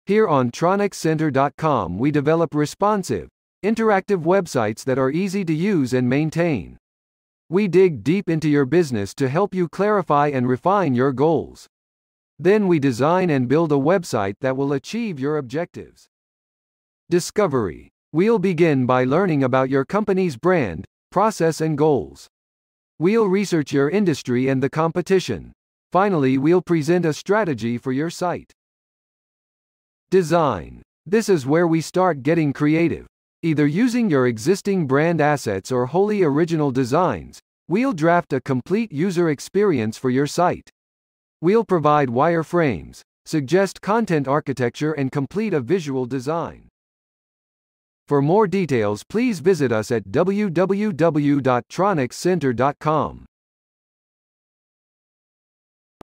Here on iphoneX we develop responsive, interactive websites that are easy to use and maintain. We dig deep into your business to help you clarify and refine your goals. Then we design and build a website that will achieve your objectives. Discovery. We'll begin by learning about your company's brand, process and goals. We'll research your industry and the competition. Finally, we'll present a strategy for your site. Design. This is where we start getting creative. Either using your existing brand assets or wholly original designs, we'll draft a complete user experience for your site. We'll provide wireframes, suggest content architecture and complete a visual design. For more details, please visit us at www.iphonex.com.